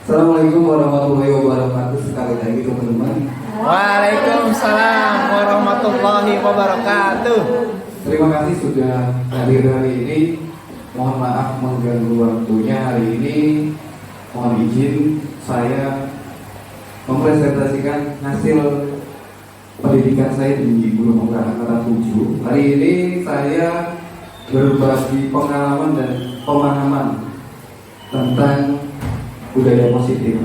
Assalamualaikum warahmatullahi wabarakatuh. Sekali lagi teman-teman. Waalaikumsalam warahmatullahi wabarakatuh. Terima kasih sudah hadir hari ini. Mohon maaf mengganggu waktunya hari ini. Mohon izin saya mempresentasikan hasil pendidikan saya di Guru Penggerak Angkatan 7. Hari ini saya berbagi pengalaman dan pemahaman tentang budaya positif.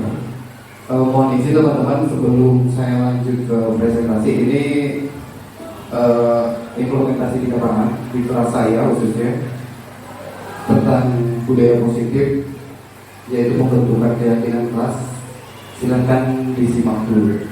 Mohon izin teman-teman, sebelum saya lanjut ke presentasi ini, implementasi di lapangan di kelas saya khususnya tentang budaya positif, yaitu pembentukan keyakinan kelas. Silakan disimak dulu.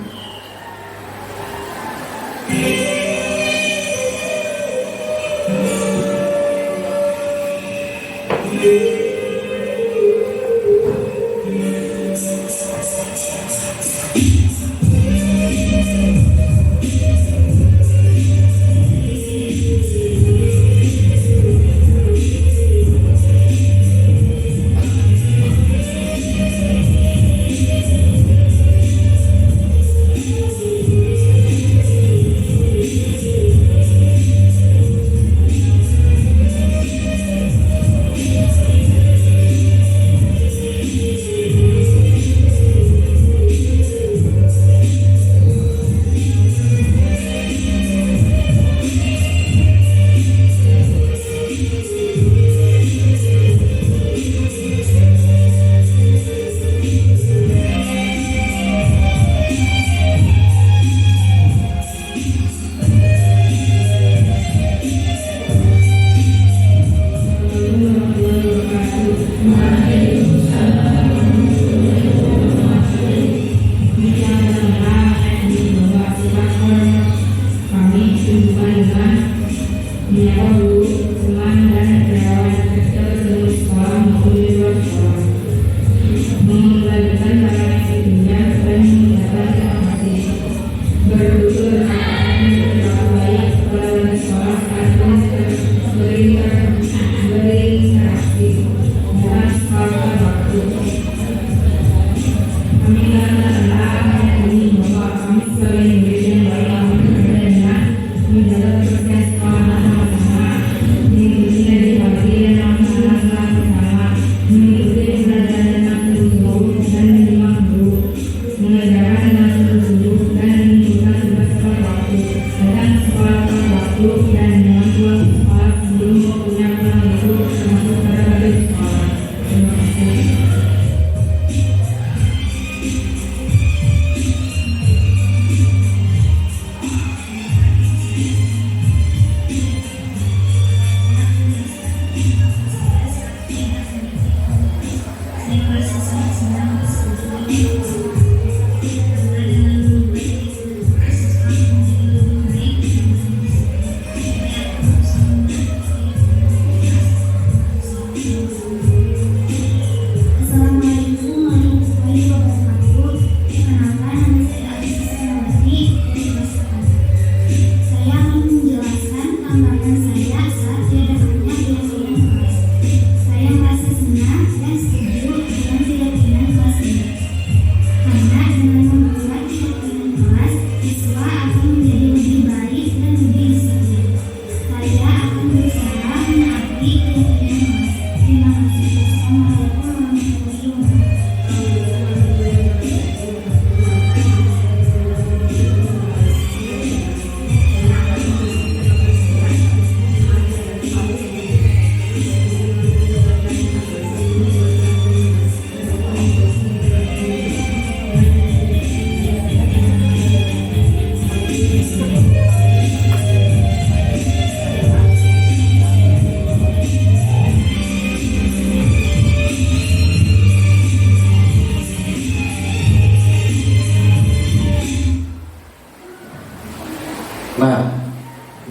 Nah,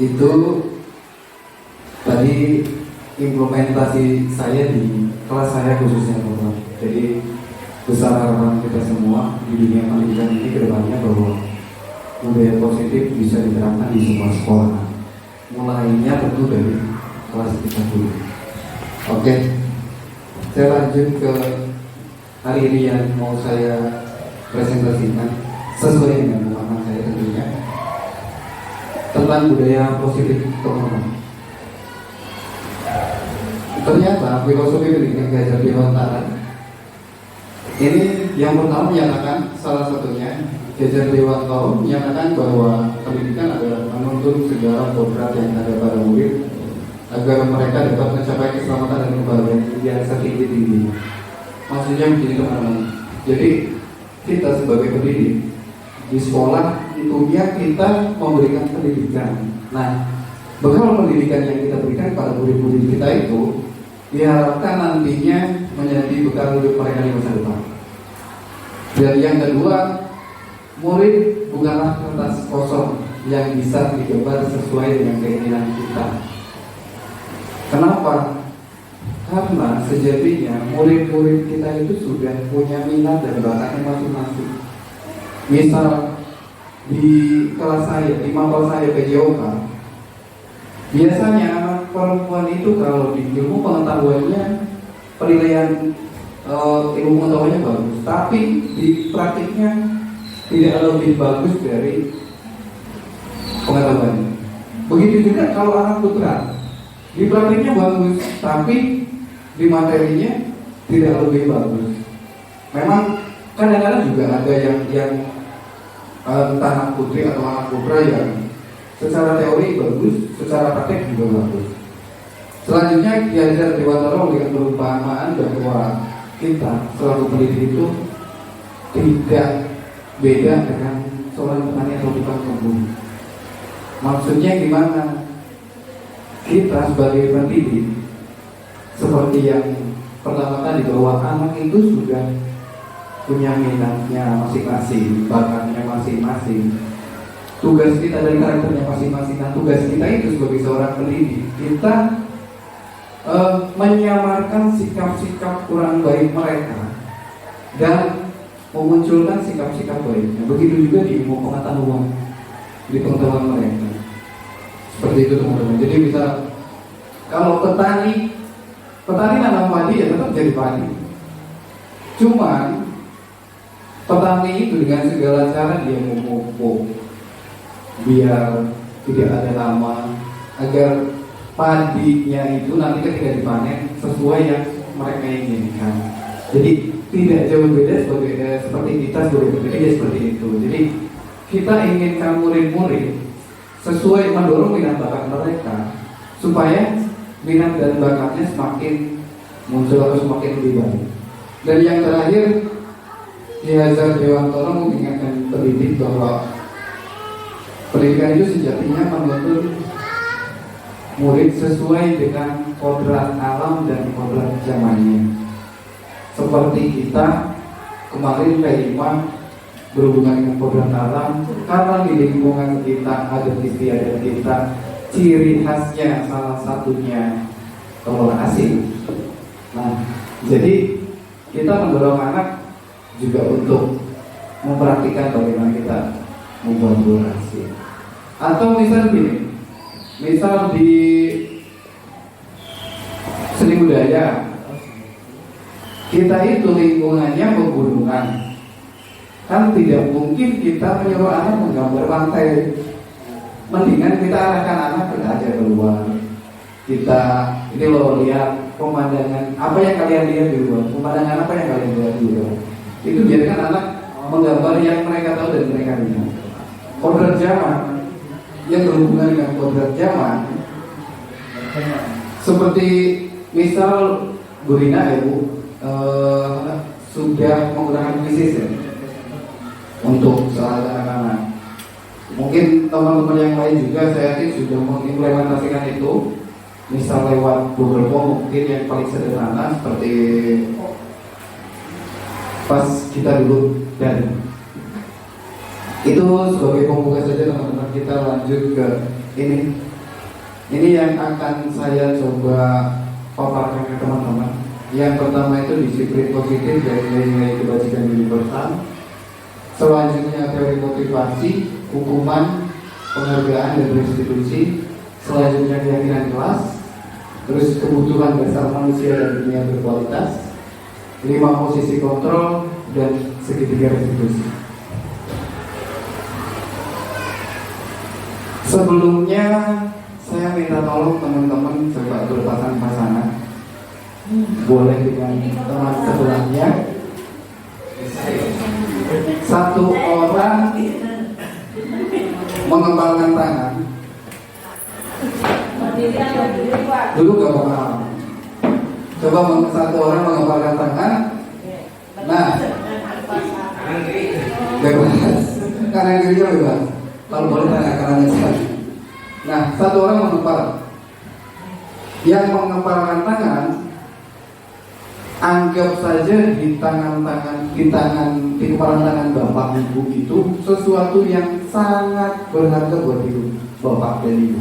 itu tadi implementasi saya di kelas saya khususnya Bapak. Jadi besar harapan kita semua di dunia pendidikan ini ke depannya bahwa budaya positif bisa diterapkan di semua sekolah. Mulainya tentu dari kelas kita dulu. Oke, saya lanjut ke hari ini yang mau saya presentasikan sesuai dengan pemahaman saya tentunya tentang budaya positif teman-teman. Ternyata filosofi pendidikan Ki Dewantara ini yang pertama menyatakan, salah satunya Ki Dewantara menyatakan bahwa pendidikan adalah menuntun segala kodrat yang ada pada murid agar mereka dapat mencapai keselamatan dan kebahagiaan yang setinggi-tingginya. Maksudnya begini teman-teman. Jadi kita sebagai pendidik di sekolah intinya kita memberikan pendidikan. Nah, bekal pendidikan yang kita berikan pada murid-murid kita itu diharapkan nantinya menjadi bekal hidup mereka di masa depan. Dan yang kedua, murid bukanlah kertas kosong yang bisa digambar sesuai dengan keinginan kita. Kenapa? Karena sejatinya murid-murid kita itu sudah punya minat dan bakatnya masing-masing. Misal di kelas saya, di mapel saya PJOK, biasanya anak perempuan itu kalau di ilmu pengetahuannya penilaian ilmu pengetahuannya bagus, tapi di praktiknya tidak lebih bagus dari pengetahuannya. Begitu juga kalau anak putra, di praktiknya bagus, tapi di materinya tidak lebih bagus. Memang kadang-kadang juga ada yang entah anak putri atau anak putra yang secara teori bagus, secara praktek juga bagus. Selanjutnya Ki Dewantara memberikan perumpamaan bahwa kita selaku pendidik itu tidak beda dengan seorang petani atau tukang kebun. Maksudnya gimana? Kita sebagai pendidik seperti yang pertama tadi bahwa anak itu sudah punya minatnya masing-masing, bakatnya masing-masing, tugas kita dari karakternya masing-masing. Nah, tugas kita itu sebagai seorang pendidik, kita menyamarkan sikap-sikap kurang baik mereka dan memunculkan sikap-sikap baiknya. Begitu juga di ilmu pengetahuan, di pengetahuan mereka. Seperti itu teman-teman. Jadi bisa, kalau petani nanam padi ya tetap jadi padi. Cuman petani itu dengan segala cara dia memupuk biar tidak ada hama, agar padinya itu nanti ketika dipanen sesuai yang mereka inginkan. Jadi tidak jauh beda seperti kita sebagai pendidik seperti itu. Jadi kita inginkan murid-murid sesuai mendorong minat bakat mereka supaya minat dan bakatnya semakin muncul atau semakin lebih baik. Dan yang terakhir, Ki Dewantara mengingatkan pendidik bahwa pendidikan itu sejatinya menuntun murid sesuai dengan kodrat alam dan kodrat zamannya. Seperti kita kemarin P5 berhubungan dengan kodrat alam, karena di lingkungan kita ada istiadat kita, ciri khasnya salah satunya telur asin. Nah, jadi kita mendorong anak juga untuk mempraktikkan bagaimana kita membuat telur asin. Atau misal gini, misal di seni budaya kita itu lingkungannya pegunungan, kan tidak mungkin kita menyuruh anak menggambar pantai. Mendingan kita arahkan anak aja keluar. Kita ini loh, lihat pemandangan apa yang kalian lihat di luar, pemandangan apa yang kalian lihat di luar. Itu biarkan anak menggambar yang mereka tahu dan mereka lihat. Kodrat zaman yang berhubungan dengan kodrat zaman, seperti misal Bu Rina ya Bu, sudah menggunakan krisis ya, untuk salah anak-anak. Mungkin teman-teman yang lain juga saya yakin sudah mengimplementasikan itu. Misal lewat Google Form, mungkin yang paling sederhana seperti pas kita dulu, dan itu sebagai pembuka saja teman-teman. Kita lanjut ke ini yang akan saya coba paparkan ke teman-teman. Yang pertama itu disiplin positif dan nilai kebajikan universal. Selanjutnya teori motivasi, hukuman, penghargaan dan restitusi. Selanjutnya keyakinan kelas. Terus kebutuhan dasar manusia dan dunia berkualitas. 5 posisi kontrol, dan segitiga restitusi. Sebelumnya saya minta tolong teman-teman coba berpasang pasangan, boleh dengan teman sebelahnya. Satu orang mengepalkan tangan. Dulu gak paham. Coba satu orang mengepalkan tangan. Nah, bebas. Kanan kirinya bebas. Kalau boleh tangan kanannya sekali. Nah, satu orang mengepal. Yang mengepalkan tangan, anggap saja di kepala tangan bapak ibu itu sesuatu yang sangat berharga buat hidup bapak dan ibu.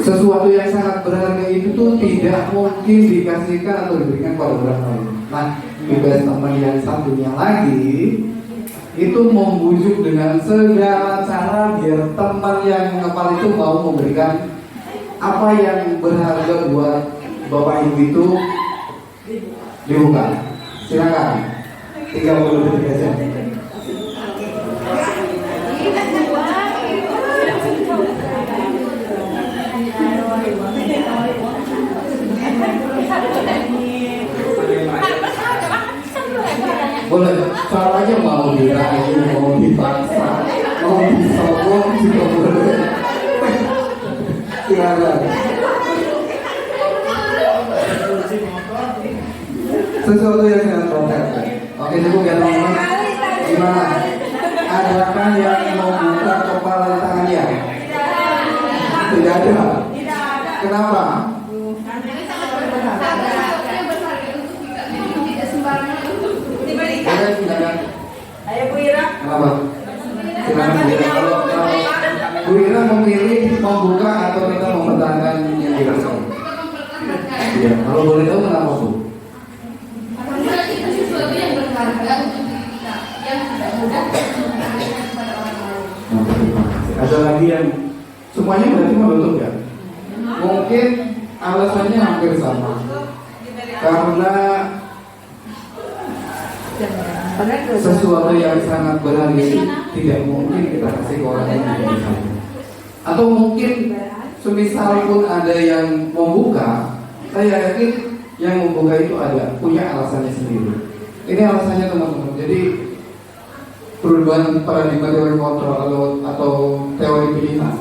Sesuatu yang sangat berharga itu tuh tidak mungkin dikasihkan atau diberikan pada orang lain. Nah, tugas teman yang satunya lagi itu membujuk dengan segala cara biar teman yang mengepal itu mau memberikan apa yang berharga buat bapak ibu itu dibuka. Silakan. 30 detik aja. Boleh, caranya mau dirayu, mau dipaksa, mau disogok juga boleh. Silakan. Sesuatu yang sangat konkret. Oke, cukup ya teman-teman. Gimana? Adakah yang mau buka kepala tangannya? Tidak ada. Kenapa? Oke, silakan. Ayo Bu Ira. Kenapa? Silakan Bu Ira. Kalau Bu Ira memilih membuka atau kita mempertahankan yang dirasakan? Iya. Kalau boleh tahu kenapa Bu? Sesuatu yang berharga untuk diri kita yang tidak mudah diberikan kepada orang lain. Ada lagi yang semuanya berarti menutup ya? Mungkin alasannya hampir sama. Karena sesuatu yang sangat berharga tidak mungkin kita kasih ke orang lain. Atau mungkin semisal pun ada yang membuka, saya yakin yang membuka itu ada punya alasannya sendiri. Ini alasannya teman-teman. Jadi perubahan paradigma teori kontrol atau teori pilihan.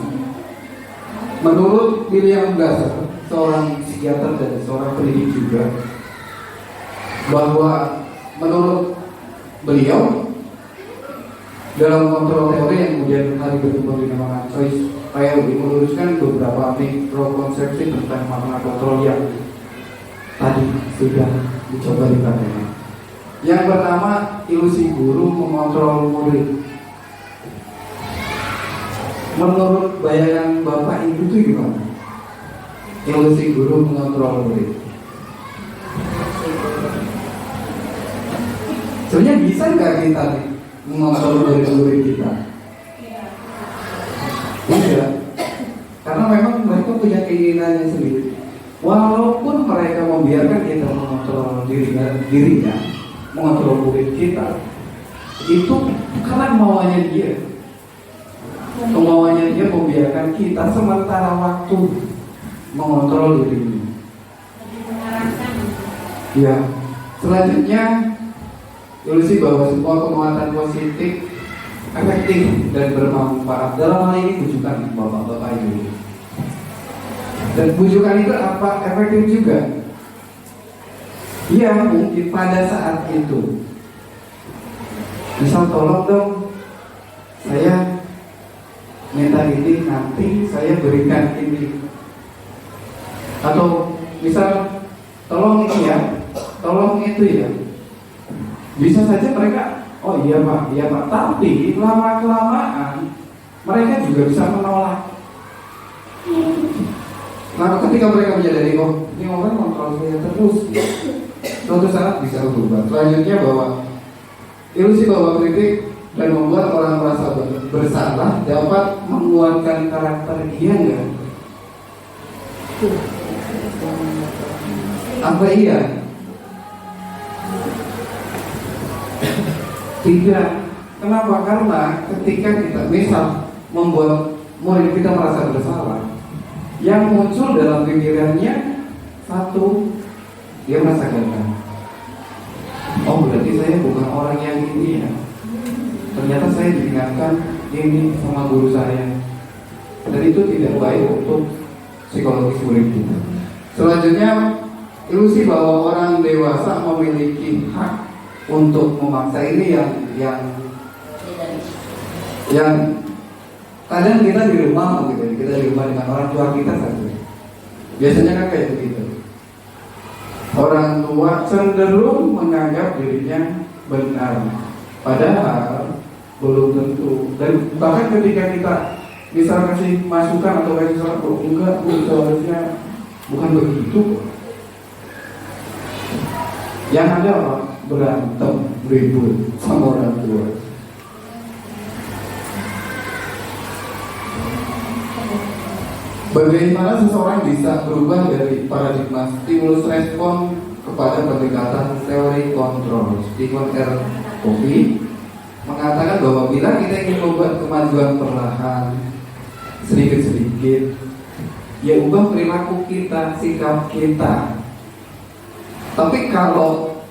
Menurut William Glasser, seorang psikiater dan seorang pendidik juga, bahwa menurut beliau dalam kontrol teori yang kemudian hari berkembang dinamakan choice theory meluruskan beberapa mikrokonsepsi tentang makna kontrol yang tadi sudah dicoba dipraktekkan. Yang pertama, ilusi guru mengontrol murid. Menurut bayangan bapak ibu itu gimana? Ilusi guru mengontrol murid. Sebenarnya bisa nggak kita nih mengontrol murid-murid kita? Tidak. Karena memang mereka punya keinginannya sendiri. Walaupun mereka membiarkan kita mengontrol dirinya, mengontrol murid kita, itu karena kemauannya dia. Kemauannya dia membiarkan kita sementara waktu mengontrol dirinya. Ya, selanjutnya ilusi bahwa semua penguatan positif efektif dan bermanfaat. Dalam hal ini bujukan bapak-bapak ibu. Dan bujukan itu apa? Efektif juga. Iya, mungkin pada saat itu. Misal tolong dong, saya minta ini, nanti saya berikan ini. Atau misal tolong ini ya, tolong itu ya. Bisa saja mereka, oh iya pak, tapi lama-kelamaan mereka juga bisa menolak. Nah, ketika mereka menyadari, oh ini orang kontrol saya terus, suatu saat bisa berubah. Selanjutnya bahwa ilusi bahwa kritik dan membuat orang merasa bersalah dapat menguatkan karakter dia enggak? Apa iya? Tidak. Kenapa? Karena ketika kita misal membuat murid kita merasa bersalah, yang muncul dalam pikirannya satu, dia merasa gagal. Oh, berarti saya bukan orang yang ini ya. Ternyata saya diingatkan ini sama guru saya. Dan itu tidak baik untuk psikologis murid kita. Selanjutnya, ilusi bahwa orang dewasa memiliki hak untuk memaksa ini yang kadang kita di rumah gitu, kita di rumah dengan orang tua kita saja. Biasanya kan kayak begitu. Orang tua cenderung menganggap dirinya benar, padahal belum tentu. Dan bahkan ketika kita misal kasih masukan atau kasih saran, oh enggak, seharusnya bukan begitu. Yang ada apa? Berantem, ribut sama orang tua. Bagaimana seseorang bisa berubah dari paradigma stimulus respon kepada pendekatan teori kontrol? Stephen R. Covey mengatakan bahwa bila kita ingin membuat kemajuan perlahan, sedikit-sedikit, ya ubah perilaku kita, sikap kita. Tapi kalau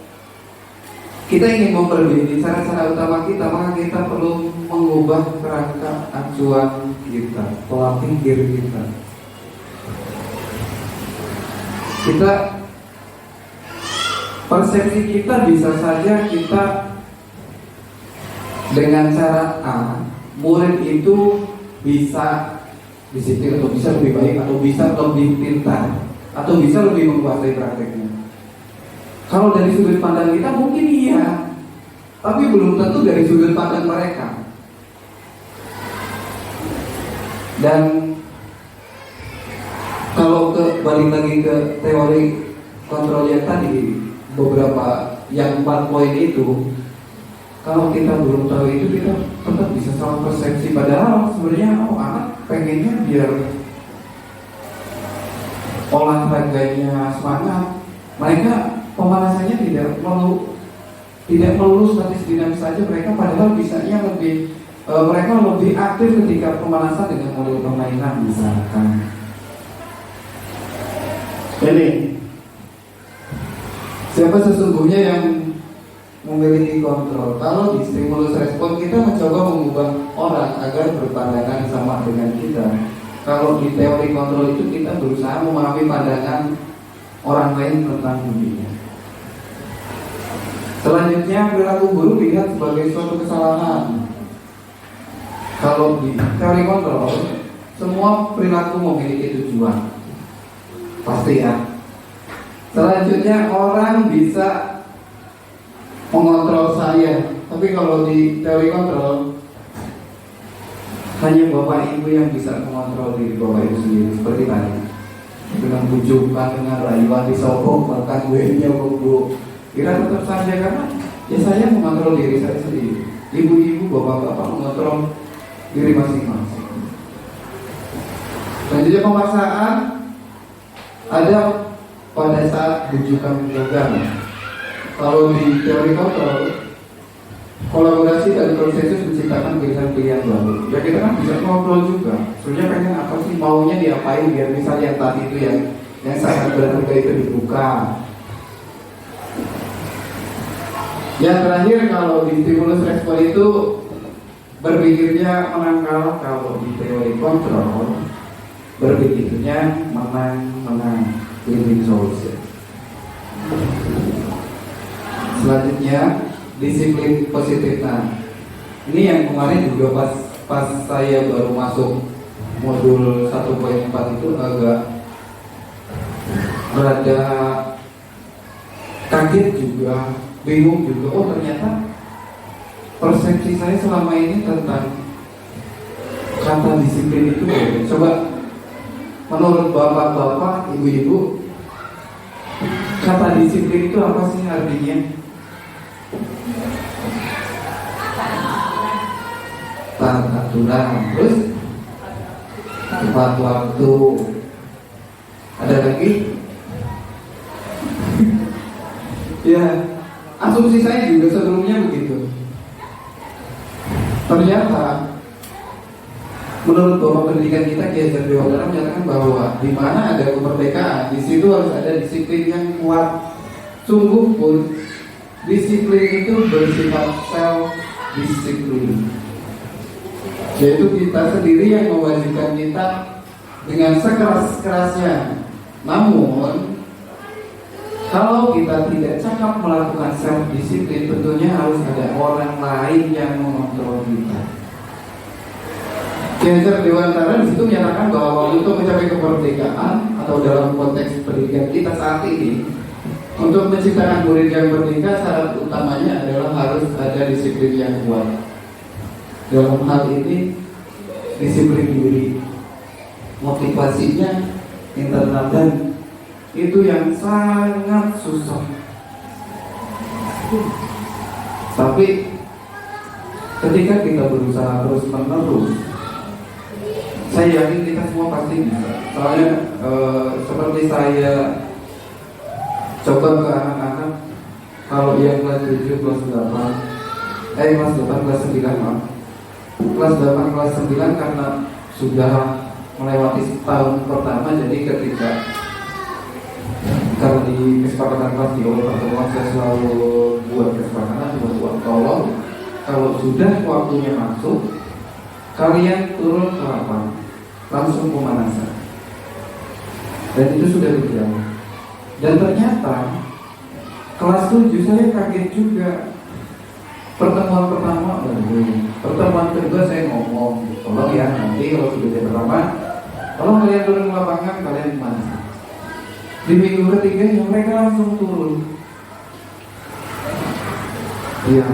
kita ingin memperbaiki cara-cara utama kita, maka kita perlu mengubah kerangka acuan kita, pola pikir kita. Persepsi kita bisa saja kita dengan cara A, murid itu bisa disiplin atau bisa lebih baik atau bisa lebih pintar atau bisa lebih menguasai prakteknya. Kalau dari sudut pandang kita mungkin iya, tapi belum tentu dari sudut pandang mereka. Dan kalau balik lagi ke teori kontrol yang tadi, beberapa yang 4 poin itu, kalau kita belum tahu itu, kita tetap bisa salah persepsi. Padahal sebenarnya anak pengennya biar olahraganya semangat, mereka pemanasannya tidak melulu statis dinamis saja. Mereka padahal bisanya mereka lebih aktif ketika pemanasan dengan model permainan misalkan. Ini siapa sesungguhnya yang memiliki kontrol? Kalau di stimulus respon kita mencoba mengubah orang agar berpandangan sama dengan kita. Kalau di teori kontrol itu kita berusaha memahami pandangan orang lain tentang dunia. Selanjutnya, perilaku buruk dilihat sebagai suatu kesalahan. Kalau di teori kontrol, semua perilaku memiliki tujuan, pasti ya. Selanjutnya, orang bisa mengontrol saya, tapi kalau di teori kontrol hanya bapak ibu yang bisa mengontrol diri bapak ibu sendiri. Seperti tadi, dengan bujukan, dengan rayuan disogok, bahkan gue-nya bu, kira tetap saja karena ya saya mengontrol diri saya sendiri. Ibu-ibu, bapak-bapak mengontrol diri masing-masing. Selanjutnya, pemaksaan ada pada saat bujukan gagal. Kalau di teori kontrol, kolaborasi dan konsensus menciptakan pilihan-pilihan baru. Ya kita kan bisa kontrol juga. Sebenarnya pengen apa sih, maunya diapain biar misalnya yang tadi itu yang sangat berharga itu dibuka. Yang terakhir, kalau di stimulus respon itu berpikirnya menangkal. Kalau di teori kontrol berpikirnya menang-menang, win-win solution. Selanjutnya, disiplin positif. Nah, ini yang kemarin juga pas saya baru masuk modul 1.4 itu agak rada kaget juga, bingung juga. Oh, ternyata persepsi saya selama ini tentang kata disiplin itu beda. Coba menurut bapak-bapak, ibu-ibu, kata disiplin itu apa sih artinya? Taat aturan, terus tepat waktu. Ada lagi? Ya, Asumsi saya juga sebelumnya begitu. Ternyata menurut Bapak Pendidikan kita Kiai Hajar Dewantara menyatakan bahwa di mana ada kemerdekaan, di situ harus ada disiplin yang kuat. Sungguh pun disiplin itu bersifat self disiplin, yaitu kita sendiri yang mewajibkan kita dengan sekeras-kerasnya. Namun kalau kita tidak cakap melakukan self disiplin, tentunya harus ada orang lain yang mengontrol kita. Kiai Hajar Dewantara di situ menyatakan bahwa untuk mencapai kemerdekaan atau dalam konteks pendidikan kita saat ini, untuk menciptakan murid yang merdeka, syarat utamanya adalah harus ada disiplin yang kuat. Dalam hal ini disiplin diri, motivasinya internal, dan itu yang sangat susah. Tapi ketika kita berusaha terus menerus, saya yakin kita semua pasti bisa. Soalnya seperti saya coba ke anak-anak, kalau yang kelas 7, kelas 8, kelas 8, kelas 9, maaf, kelas 8, kelas 9, karena sudah melewati tahun pertama, jadi ketika karena di kesepakatan kelas di awal pertemuan saya selalu buat kesepakatan, buat tolong kalau sudah waktunya masuk, kalian turun ke lapangan, langsung pemanasan. Dan itu sudah berjalan. Dan ternyata kelas 7 saya kaget juga. Pertemuan pertama, pertemuan kedua saya ngomong, tolong ya nanti kalau sudah jam pertama, kalau kalian turun ke lapangan, kalian pemanasan. Di minggu ketiga ya mereka langsung turun. Iya.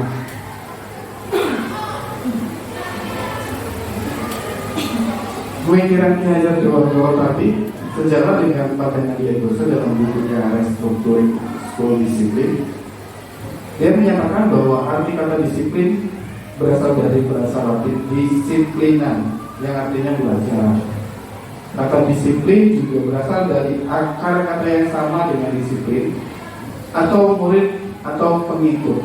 Pemikiran Kiai Hajar Dewantara tadi sejalan dengan patennya Kiai Dosa dalam bukunya Restrukturing School Discipline. Dia menyatakan bahwa arti kata disiplin berasal dari bahasa Latin disiplinan, yang artinya belajar. Kata disiplin juga berasal dari akar kata yang sama dengan disiplin, atau murid atau pengikut.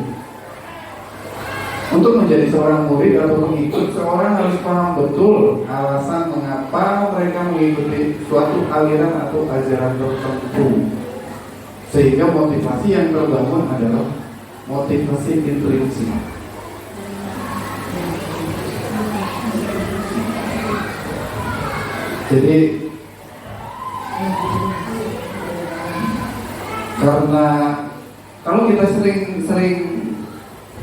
Untuk menjadi seorang murid atau pengikut, seorang harus paham betul alasan mengapa mereka mengikuti suatu aliran atau ajaran tertentu, sehingga motivasi yang terbangun adalah motivasi intrinsik. Jadi karena kalau kita sering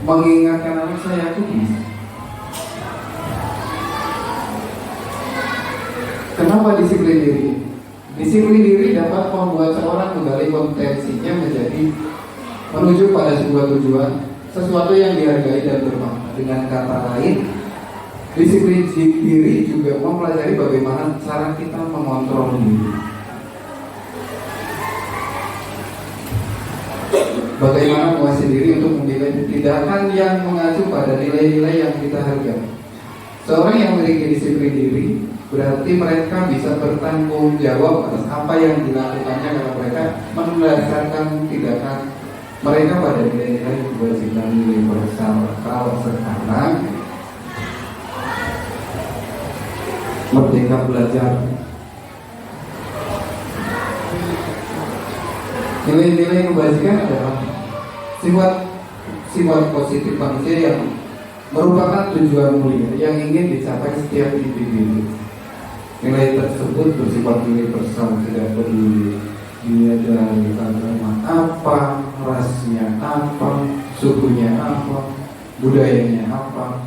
mengingatkan anak, saya itu bisa. Kenapa disiplin diri? Disiplin diri dapat membuat seorang kembali potensinya menjadi menuju pada sebuah tujuan, sesuatu yang dihargai dan bermakna. Dengan kata lain, disiplin diri juga mempelajari bagaimana cara kita mengontrol diri. Bagaimana menguasai diri untuk memilih tindakan yang mengacu pada nilai-nilai yang kita hargai. Seorang yang memiliki disiplin diri berarti mereka bisa bertanggung jawab atas apa yang dilakukannya kalau mereka mendasarkan tindakan mereka pada nilai-nilai kewajiban universal. Kalau sekarang Merdeka Belajar, nilai-nilai kebajikan adalah sifat positif manusia yang merupakan tujuan mulia yang ingin dicapai setiap individu. Nilai tersebut bersifat universal, tidak peduli dia dari agama apa, rasnya apa, sukunya apa, budayanya apa,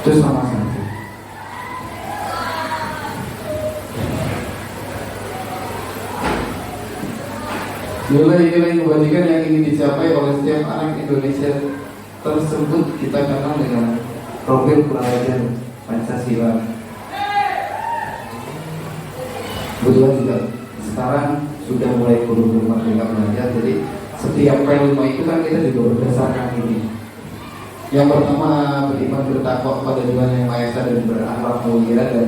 itu sama saja. Nilai-nilai kebajikan yang ingin dicapai oleh setiap anak Indonesia tersebut kita kenal dengan profil pelajar Pancasila. Kebetulan juga sekarang sudah mulai kurikulum Merdeka Belajar, jadi setiap P5 itu kan kita juga berdasarkan ini. Yang pertama, beriman bertakwa kepada Tuhan Yang Maha Esa dan berakhlak mulia, dan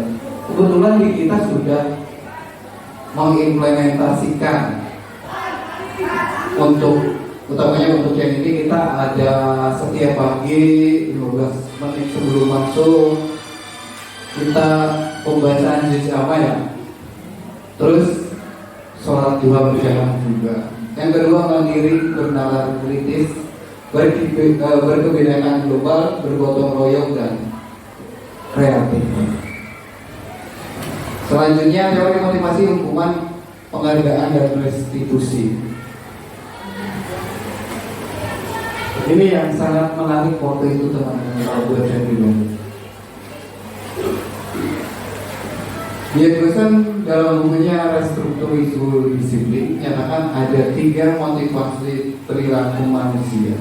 kebetulan di kita sudah mengimplementasikan untuk Utamanya untuk yang ini kita ada setiap pagi 15 menit sebelum masuk kita pembacaan juz amma ya. Terus sholat duha berjamaah juga. Yang kedua mandiri, bernalar kritis, berkebinekaan global, bergotong royong dan kreatif. Selanjutnya teori motivasi, hukuman, penghargaan dan restitusi. Ini yang sangat menarik waktu itu teman-teman kalau buat saya pribadi. Ferguson dalam bukunya Restrukturisasi Disiplin menyatakan ada 3 motivasi perilaku manusia.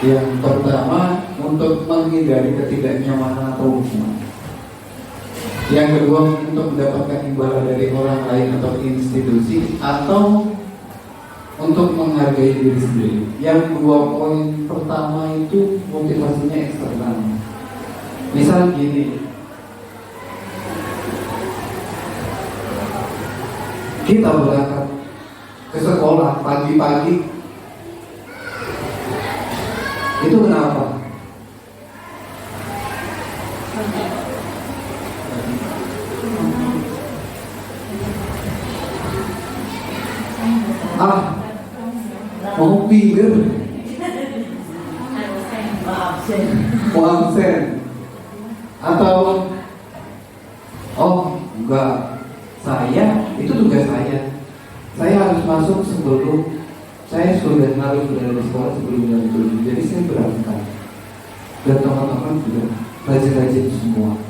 Yang pertama untuk menghindari ketidaknyamanan atau hukuman. Yang kedua untuk mendapatkan imbalan dari orang lain atau institusi, atau untuk menghargai diri sendiri. Yang 2 poin pertama itu motivasinya eksternal. Misal gini, kita berangkat ke sekolah pagi-pagi, itu kenapa? Mau pinggir, mau absen, atau enggak, saya itu tugas saya harus masuk sebelum, saya harus sudah di sekolah sebelum jam 7, jadi saya berangkat. Dan teman-teman juga rajin-rajin semua,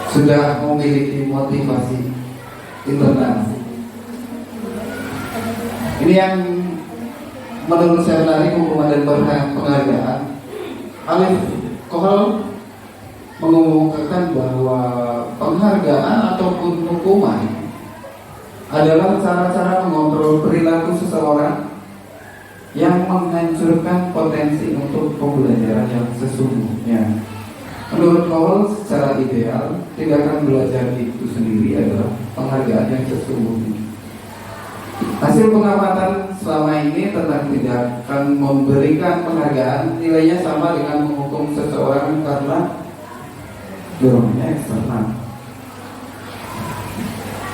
sudah memiliki motivasi internal. Ini yang menurut saya menarik, hukuman dan penghargaan. Alif Kohal mengumumkan bahwa penghargaan ataupun hukuman adalah cara-cara mengontrol perilaku seseorang yang menghancurkan potensi untuk pembelajaran yang sesungguhnya. Menurut Kohal, secara ideal, tindakan belajar itu sendiri adalah penghargaan yang sesungguhnya. Hasil pengamatan selama ini tentang tindakan memberikan penghargaan nilainya sama dengan menghukum seseorang karena dorongannya eksternal,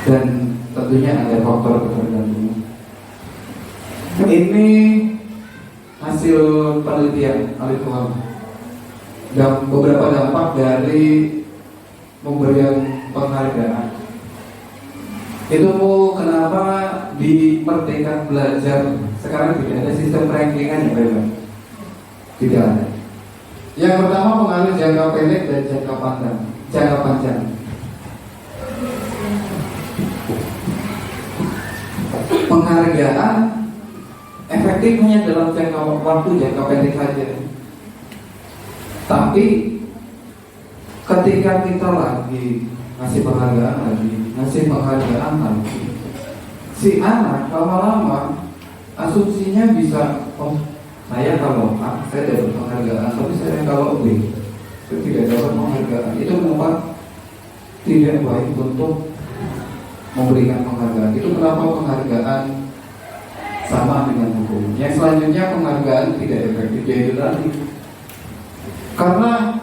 dan tentunya ada faktor ketergantungan. Ini hasil penelitian Alif Kohal dan beberapa dampak dari pemberian penghargaan. Itu kenapa di Merdeka Belajar sekarang tidak ada sistem rankingan ya Pak? Tidak ada. Yang pertama pengaruh jangka pendek dan jangka panjang. Penghargaan efektif hanya dalam jangka waktu jangka pendek saja. Tapi ketika kita lagi ngasih penghargaan lagi, si anak lama-lama asumsinya bisa, saya kalau A saya dapat penghargaan, tapi saya kalau B saya tidak dapat penghargaan. Itu kenapa tidak baik untuk memberikan penghargaan. Itu kenapa penghargaan sama dengan hukum. Yang selanjutnya penghargaan tidak efektif, yaitu tadi karena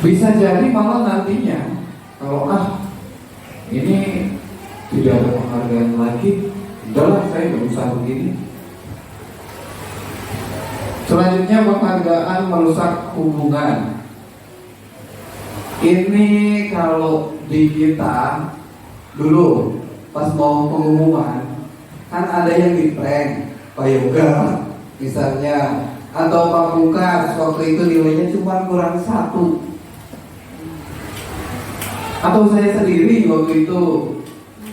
bisa jadi malah nantinya kalau ini tidak ada penghargaan lagi, udahlah saya nggak usah begini. Selanjutnya penghargaan merusak hubungan. Ini kalau di kita dulu pas mau pengumuman kan ada yang di prank Pak Yoga misalnya, atau Pak Bukas waktu itu nilainya cuma kurang 1. Atau saya sendiri waktu itu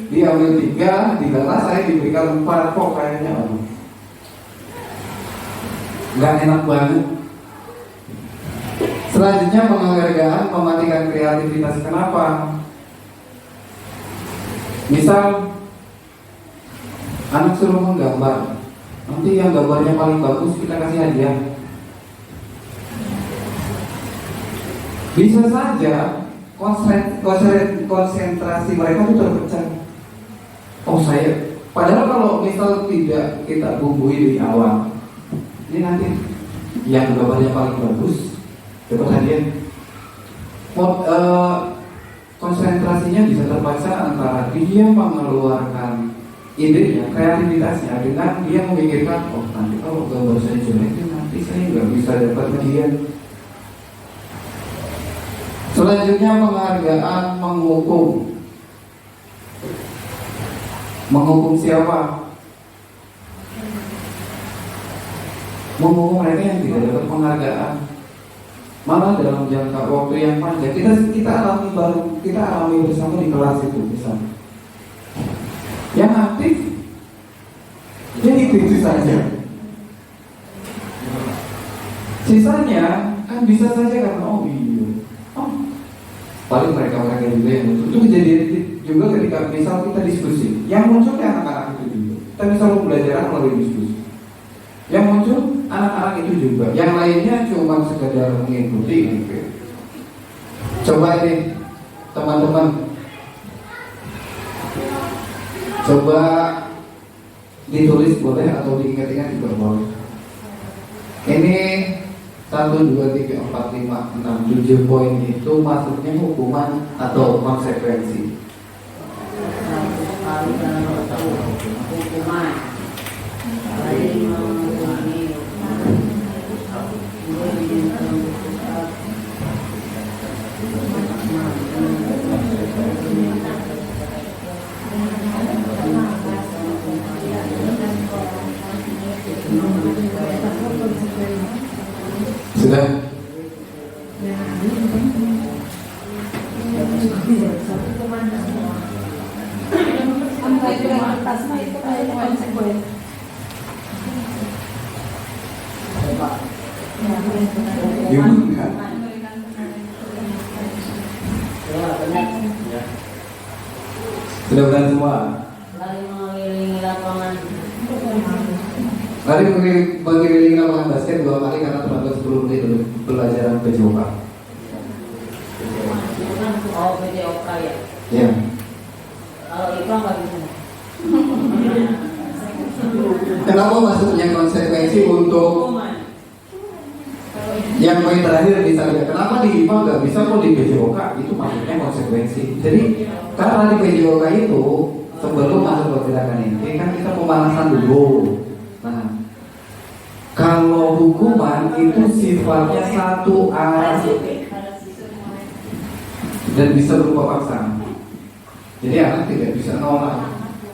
diambil 3, di data saya diberikan 4, kok kayaknya nggak enak banget. Selanjutnya penghargaan mematikan kreativitas. Kenapa? Misal anak suruh menggambar, nanti yang gambarnya paling bagus kita kasih hadiah. Bisa saja konsentrasi mereka itu terpecah. Oh saya Padahal kalau misal tidak kita bumbui di awal, ini nanti yang gambarnya paling bagus dapat hadiah. Konsentrasinya bisa terbaca antara dia mengeluarkan idenya, kreativitasnya, dengan dia memikirkan, oh nanti kalau gambar saya jelek, nanti saya nggak bisa dapat hadiah. Selanjutnya penghargaan menghukum. Menghukum siapa? Menghukum mereka yang tidak dapat penghargaan. Malah dalam jangka waktu yang panjang kita alami bersama di kelas itu misalnya. Yang aktif jadi itu saja. Sisanya kan bisa saja karena paling mereka juga yang muncul. Itu kejadian juga ketika misal kita diskusi, yang muncul ya anak-anak itu juga. Kita misal pembelajaran melalui diskusi, yang muncul anak-anak itu juga. Yang lainnya cuma sekedar mengikuti gitu. Coba ini teman-teman, coba ditulis boleh atau diingat-ingat juga boleh. Ini 1, 2, 3, 4, 5, 6, 7 poin itu maksudnya hukuman atau konsekuensi. Hukuman. Sudah? Gimana? Sudah benar semua? Lari mengelilingi lapangan. Lari mengelilingi lapangan basket 2 kali karena terlambat 10 menit untuk pelajaran PJOK. Oh, PJOK ya? Ya. Kalau itu nggak bisa. Kenapa maksudnya konsekuensi untuk yang poin terakhir misalnya? Kenapa di IPA nggak bisa kok di PJOK? Itu maksudnya konsekuensi. Jadi karena di PJOK itu sebelum masuk pergerakan ini kan kita pemanasan dulu. Nah, kalau hukuman itu sifatnya satu arah dan bisa berupa paksa. Jadi anak tidak bisa nolak.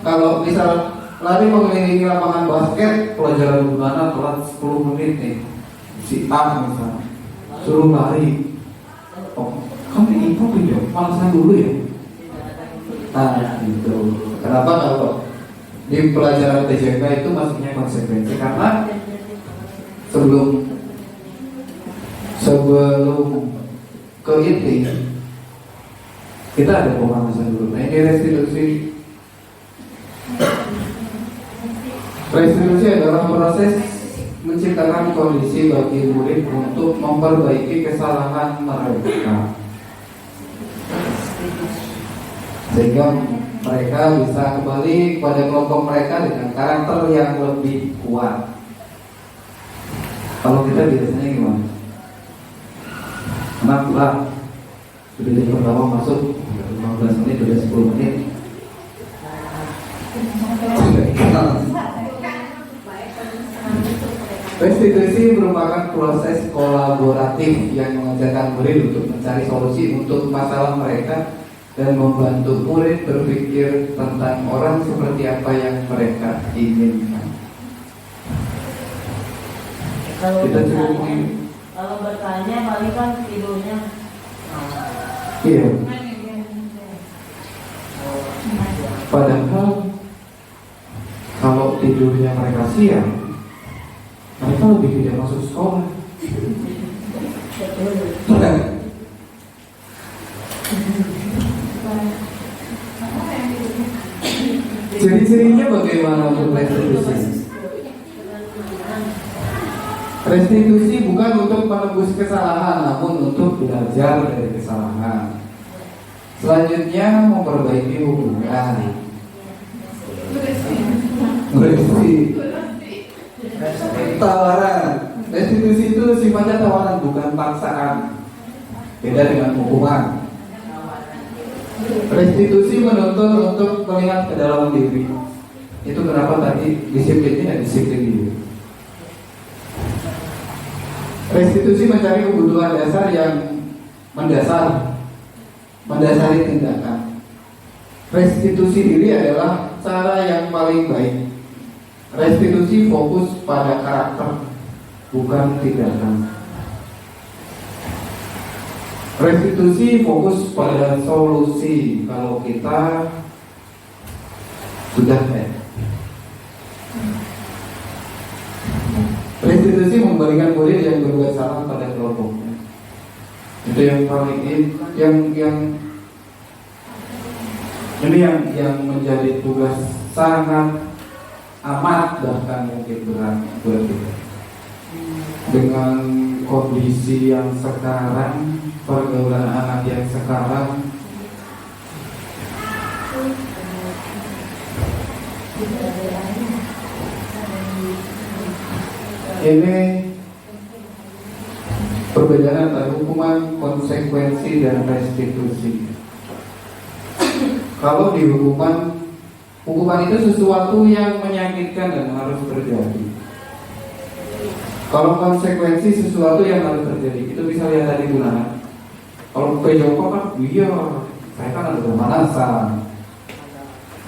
Kalau misal lari mengelilingi lapangan basket, pelajaran gimana telat 10 menit nih, si A misalnya suruh lari, oh kamu ini video malasan dulu ya. Nah gitu. Kenapa kalau di pelajaran TJK itu maksudnya konsekuensi? Karena sebelum ke inti kita ada pemanasan dulu. Nah ini restitusi. Restitusi adalah proses menciptakan kondisi bagi murid untuk memperbaiki kesalahan mereka, sehingga mereka bisa kembali kepada kelompok mereka dengan karakter yang lebih kuat. Kalau kita biasanya gimana? Anak pulang sudah jadi pertama masuk 15 menit, sudah 10 menit. Restitusi merupakan proses kolaboratif yang mengajarkan murid untuk mencari solusi untuk masalah mereka dan membantu murid berpikir tentang orang seperti apa yang mereka inginkan. Kalau bertanya paling kan tidurnya. Iya. Padahal kalau tidurnya mereka siang, mereka lebih tidak masuk sekolah. Ciri-cirinya bagaimana untuk restitusi? Restitusi bukan untuk menebus kesalahan, namun untuk belajar dari kesalahan. Selanjutnya memperbaiki hubungan. Koreksi. Tawaran. Restitusi itu sifatnya tawaran, bukan paksaan. Beda dengan hukuman. Restitusi menuntut untuk melihat ke dalam diri. Itu kenapa tadi disiplinnya disiplin diri. Restitusi mencari kebutuhan dasar yang mendasari tindakan. Restitusi diri adalah cara yang paling baik. Restitusi fokus pada karakter, bukan tindakan. Restitusi fokus pada solusi. Kalau kita sudah restitusi memberikan murid yang berbuat salah pada kelompoknya. Itu yang paling yang menjadi tugas sangat amat bahkan mungkin berat buat kita. Dengan kondisi yang sekarang, pergaulan anak yang sekarang, ini perbedaan antara hukuman, konsekuensi, dan restitusi. Kalau di hukuman itu sesuatu yang menyakitkan dan harus terjadi. Kalau konsekuensi sesuatu yang harus terjadi. Itu bisa lihat tadi gunakan. Kalau ke Joko kan, iya, saya kan ada pemanasan.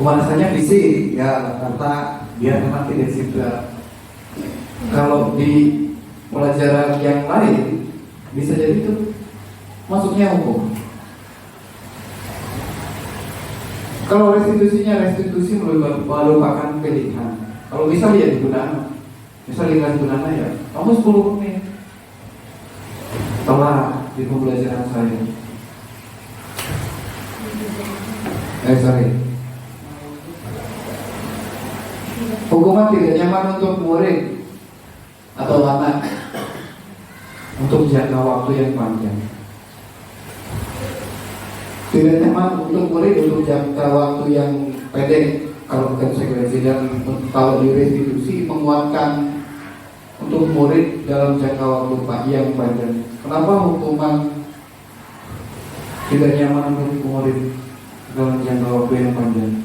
Pemanasannya fisik, ya, karena biar nanti disiplin. Kalau di pelajaran yang lain bisa jadi itu masuknya hukum. Kalau restitusi merupakan pilihan. Kalau bisa ya digunakan. Misal digunakan ya, kamu 10 menit telah di pembelajaran saya. Hukuman tidak nyaman untuk murid atau anak untuk jangka waktu yang panjang. Tidak nyaman untuk murid untuk jangka waktu yang pendek kalau konsekuensi, dan kalau di restitusi menguatkan untuk murid dalam jangka waktu yang panjang. Kenapa hukuman tidak nyaman untuk murid dalam jangka waktu yang panjang?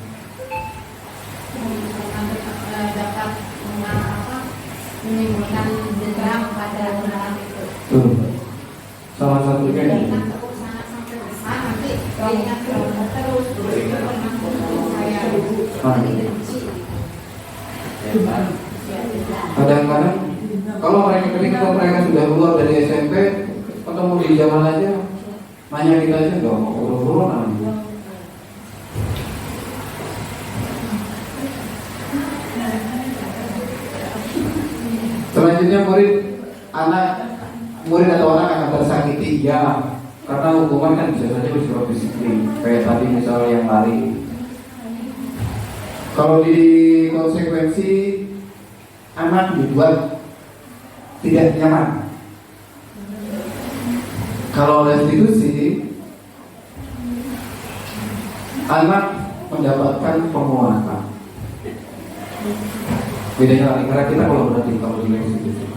Dapat menimbulkan dendam pada orang itu. Tuh, salah satunya ini. Sampai besar nanti ingat terus Kadang-kadang kalau ketika mereka sudah keluar dari SMP, ketemu di jalan aja, nanya kita aja nggak mau urut-urut nanti. Selanjutnya murid atau anak akan tersakiti, ya, karena hukuman kan bisa saja bersifat disiplin, kayak tadi misalnya yang lari. Kalau di konsekuensi, anak dibuat tidak nyaman. Kalau restitusi, anak mendapatkan penguatan. Bedanya karena kita kolaboratif kalau di restitusi.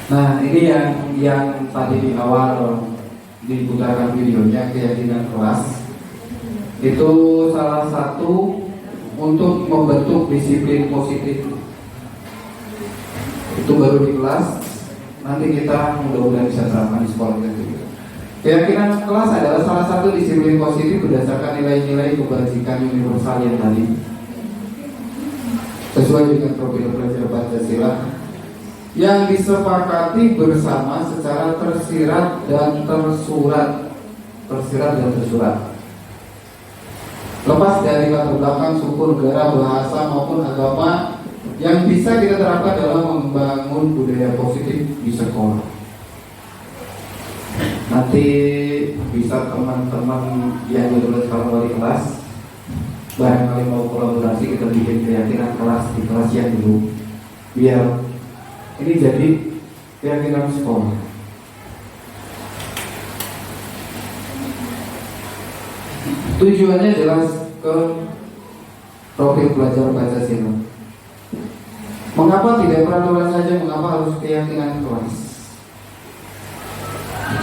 Nah, ini yang tadi di awal diputarkan videonya, keyakinan kelas. Itu salah satu untuk membentuk disiplin positif. Itu baru di kelas. Nanti kita mudah-mudahan bisa terapkan di sekolah kita juga. Keyakinan kelas adalah salah satu disiplin positif berdasarkan nilai-nilai kebajikan universal yang tadi, sesuai dengan profil pelajar Pancasila, yang disepakati bersama secara tersirat dan tersurat. Lepas dari latar belakang suku, negara, bahasa maupun agama, yang bisa kita terapkan dalam membangun budaya positif di sekolah. Nanti bisa teman-teman yang ditulis kalau wali kelas barangkali mau kolaborasi, kita bikin keyakinan kelas di kelas yang dulu, biar ini jadi keyakinan sekolah. Tujuannya jelas ke profil belajar Pancasila. Mengapa tidak peraturan saja, mengapa harus keyakinan kelas?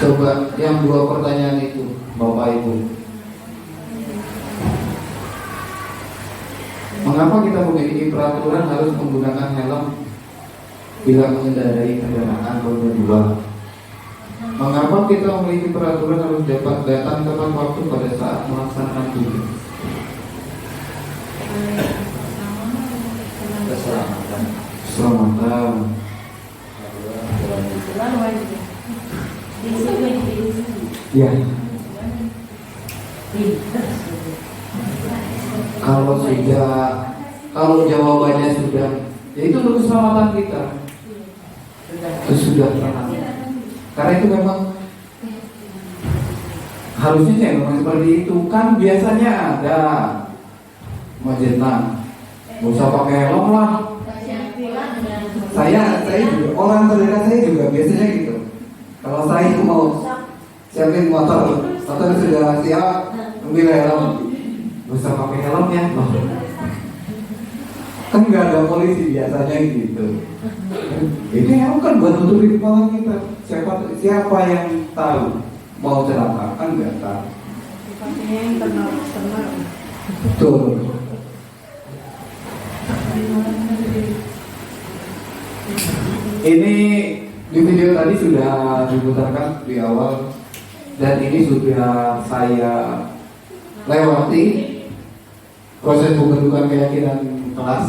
Coba yang dua pertanyaan itu, Bapak Ibu. Mengapa kita memiliki peraturan harus menggunakan helm bila mengendarai kendaraan roda dua? Mengapa kita memiliki peraturan harus dapat datang tepat waktu pada saat melaksanakan tugas? Keselamatan. Ya. Kalau jawabannya sudah, ya itu untuk keselamatan kita. Itu sudah tenang. Karena itu memang harusnya sih memang seperti itu. Kan biasanya ada majenan, nggak usah pakai helm lah. Saya juga, orang terdekat saya juga biasanya gitu. Kalau saya mau siapin motor sudah siap, ambil helm, nggak usah pakai helm ya. Kan nggak ada polisi biasanya gitu. Itu helm kan buat nutupin kepala kita. Siapa yang tahu mau celaka, kan nggak tahu. Yang kenal. Betul. Ini di video tadi sudah diputarkan di awal, dan ini sudah saya lewati proses pembentukan keyakinan kelas.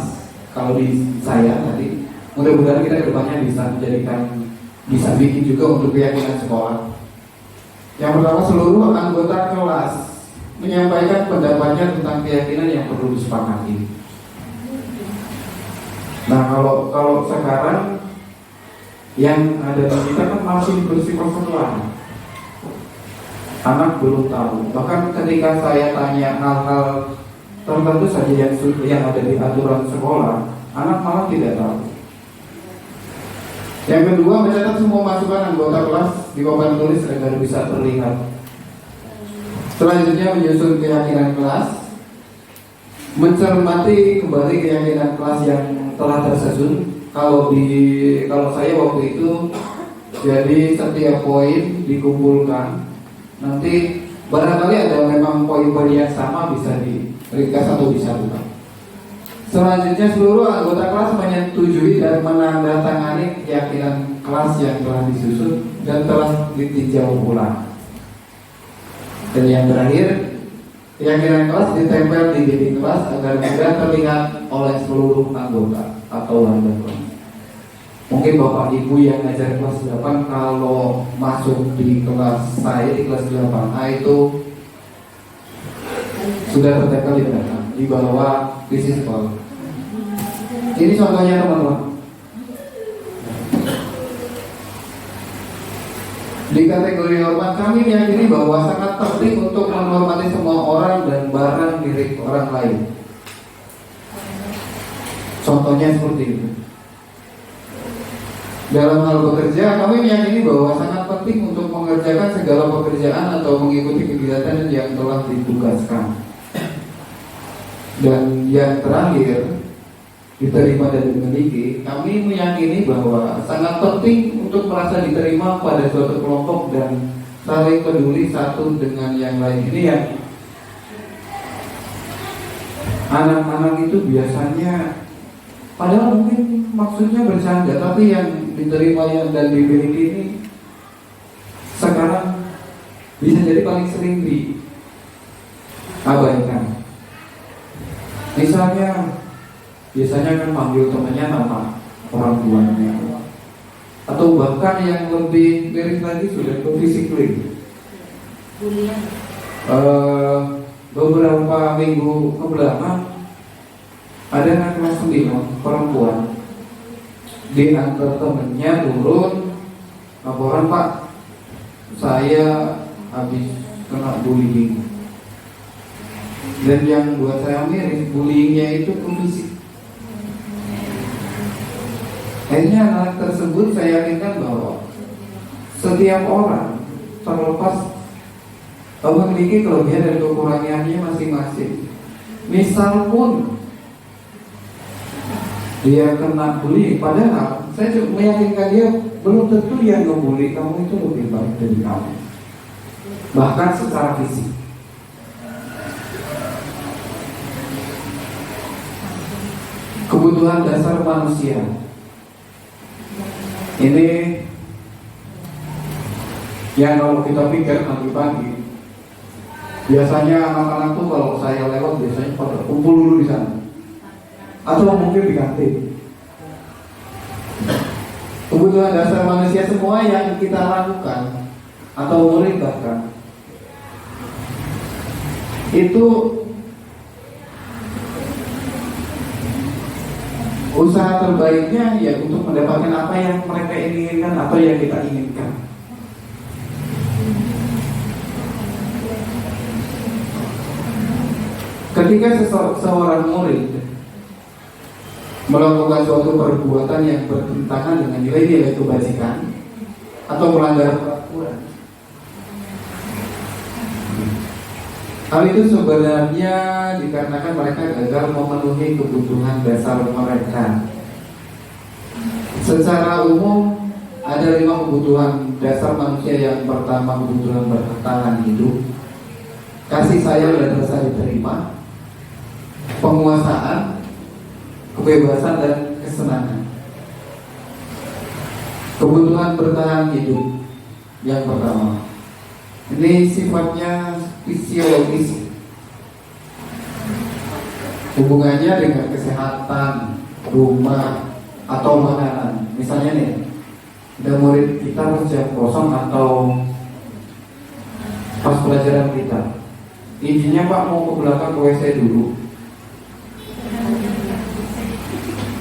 Kalau di saya tadi, mudah-mudahan kita kedepannya bisa bikin juga untuk keyakinan sekolah. Yang pertama, seluruh anggota kelas menyampaikan pendapatnya tentang keyakinan yang perlu disepakati. Nah, kalau sekarang yang ada di kita kan masih bersifat sekolah. Anak belum tahu. Bahkan ketika saya tanya hal-hal tertentu saja yang ada di aturan sekolah, anak malah tidak tahu. Yang kedua, mencatat semua masukan anggota kelas di papan tulis agar bisa terlihat. Selanjutnya, menyusun keyakinan kelas, mencermati kembali keyakinan kelas yang telah tersusun. Kalau saya waktu itu, jadi setiap poin dikumpulkan. Nanti barangkali ada memang poin-poin yang sama, bisa di ringkas atau disatukan. Selanjutnya, seluruh anggota kelas menyetujui dan menandatangani keyakinan kelas yang telah disusun dan telah ditinjau ulang. Dan yang terakhir, keyakinan kelas ditempel di dinding kelas agar mudah terlihat oleh seluruh anggota atau warga kelas. Mungkin Bapak Ibu yang ngajar kelas 8, kalau masuk di kelas saya di kelas 8A itu sudah tertempel di belakang, di bawah visi sekolah. Ini contohnya teman-teman. Di kategori hormat, kami meyakini bahwa sangat penting untuk menghormati semua orang dan barang milik orang lain. Contohnya seperti itu. Dalam hal bekerja, kami meyakini bahwa sangat penting untuk mengerjakan segala pekerjaan atau mengikuti kegiatan yang telah ditugaskan. Dan yang terakhir, diterima dan dimiliki, kami meyakini bahwa sangat penting untuk merasa diterima pada suatu kelompok dan saling peduli satu dengan yang lain. Ini yang anak-anak itu biasanya, padahal mungkin maksudnya bercanda, tapi yang diterima dan dimiliki ini sekarang bisa jadi paling sering diabaikan. Misalnya, biasanya kan manggil temannya nama orang tuanya, atau bahkan yang lebih miris lagi sudah ke physically. Beberapa minggu kebelakang ada anak kelas 9 perempuan diantar temennya turun, laporan, Pak, saya habis kena bullying. Dan yang buat saya miris, bullyingnya itu ke fisik. Akhirnya anak tersebut saya yakinkan bahwa setiap orang, terlepas memiliki kelebihan dan kekurangannya masing-masing. Misal pun dia kena bully, padahal saya cuma meyakinkan dia belum tentu yang ngebully kamu itu lebih baik dari kamu, bahkan secara fisik. Kebutuhan dasar manusia ini yang kalau kita pikir pagi-pagi, biasanya anak-anak tuh kalau saya lewat biasanya pada kumpul dulu di sana, atau mungkin di kantin. Kebutuhan dasar manusia semua yang kita lakukan atau murid bahkan itu usaha terbaiknya ya untuk mendapatkan apa yang mereka inginkan atau yang kita inginkan. Ketika seorang murid melakukan suatu perbuatan yang bertentangan dengan nilai-nilai kebajikan atau melanggar peraturan, hal itu sebenarnya dikarenakan mereka gagal memenuhi kebutuhan dasar mereka. Secara umum ada 5 kebutuhan dasar manusia. Yang pertama, kebutuhan bertahan hidup, kasih sayang dan rasa diterima, penguasaan, kebebasan dan kesenangan. Kebutuhan bertahan hidup yang pertama, ini sifatnya fisiologis, hubungannya dengan kesehatan, rumah, atau makanan. Misalnya nih, ada murid kita pas jam kosong atau pas pelajaran kita, izinnya Pak mau ke belakang ke WC dulu.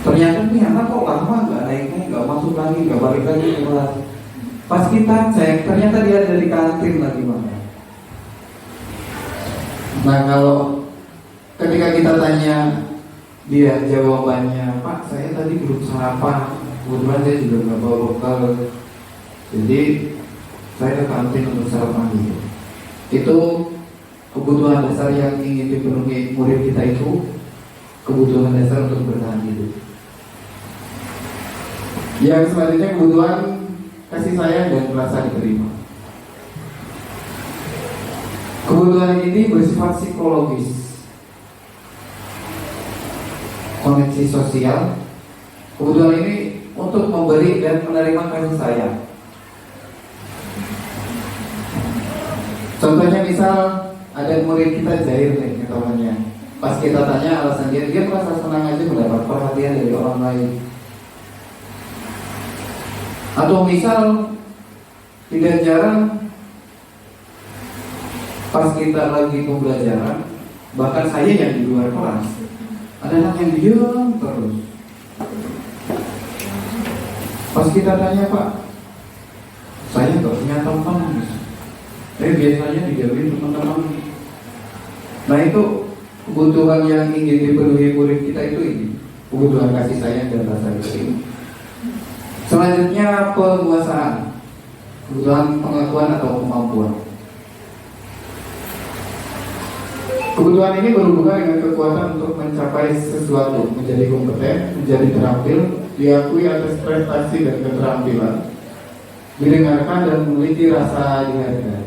Ternyata nih anak kok lama nggak naiknya, nggak masuk lagi, nggak balik lagi ke kelas. Pas kita cek, ternyata dia ada di kantin lagi mana. Nah kalau ketika kita tanya dia jawabannya, Pak saya tadi belum sarapan, kebetulan saya juga nggak bawa bekal, jadi saya ke kantin untuk sarapan dulu. Itu kebutuhan dasar yang ingin dipenuhi murid kita, itu kebutuhan dasar untuk bertahan hidup. Yang selanjutnya kebutuhan kasih sayang dan rasa diterima. Kebutuhan ini bersifat psikologis, koneksi sosial. Kebutuhan ini untuk memberi dan menerima kasih sayang. Contohnya misal ada murid kita jahil nih temannya. Pas kita tanya alasan dia merasa senang aja mendapat perhatian dari orang lain. Atau misal tidak jarang pas kita lagi pembelajaran, bahkan saya yang di luar kelas, ada anak yang diam terus. Pas kita tanya, Pak, saya nggak punya teman, biasanya dijauhin teman-teman. Nah itu kebutuhan yang ingin dipenuhi murid kita itu ini, kebutuhan kasih sayang dan rasa diterima. Selanjutnya penguasaan, kebutuhan pengakuan atau kemampuan. Kebutuhan ini berhubungan dengan kekuatan untuk mencapai sesuatu, menjadi kompeten, menjadi terampil, diakui atas prestasi dan keterampilan, didengarkan dan memiliki rasa dihargai.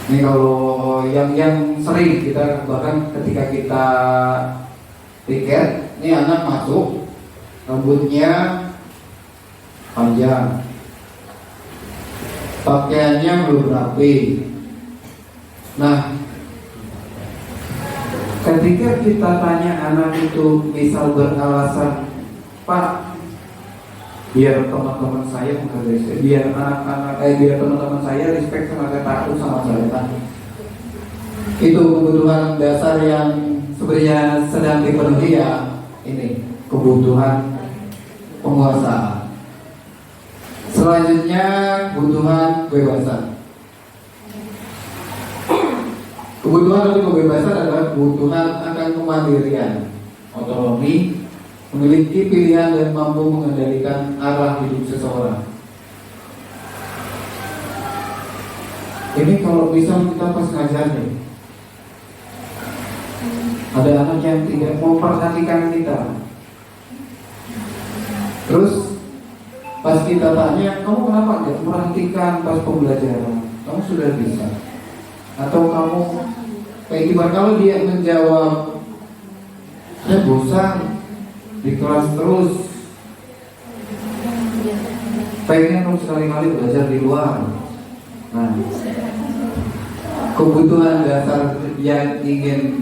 Ini kalau yang sering kita, bahkan ketika kita tiket, ini anak masuk, rambutnya panjang, pakaiannya belum rapi. Nah, ketika kita tanya anak itu misal beralasan, Pak, biar teman-teman saya menghargai saya, biar teman-teman saya respect sama saya, takut sama saya. Nah, itu kebutuhan dasar yang sebenarnya sedang dipenuhi ya, ini kebutuhan penguasaan. Selanjutnya kebutuhan kebebasan. Kebutuhan untuk kebebasan adalah kebutuhan akan kemandirian, otonomi, memiliki pilihan dan mampu mengendalikan arah hidup seseorang. Ini kalau misal kita pas ngajar nih, ada anak yang tidak memperhatikan kita, terus pas kita tanya, kamu kenapa nggak memperhatikan pas pembelajaran? Kamu sudah bisa? Atau kamu kayak gimana? Kalau dia menjawab, saya bosan di kelas terus, pengen dong sekali-kali belajar di luar. Nah, kebutuhan dasar yang ingin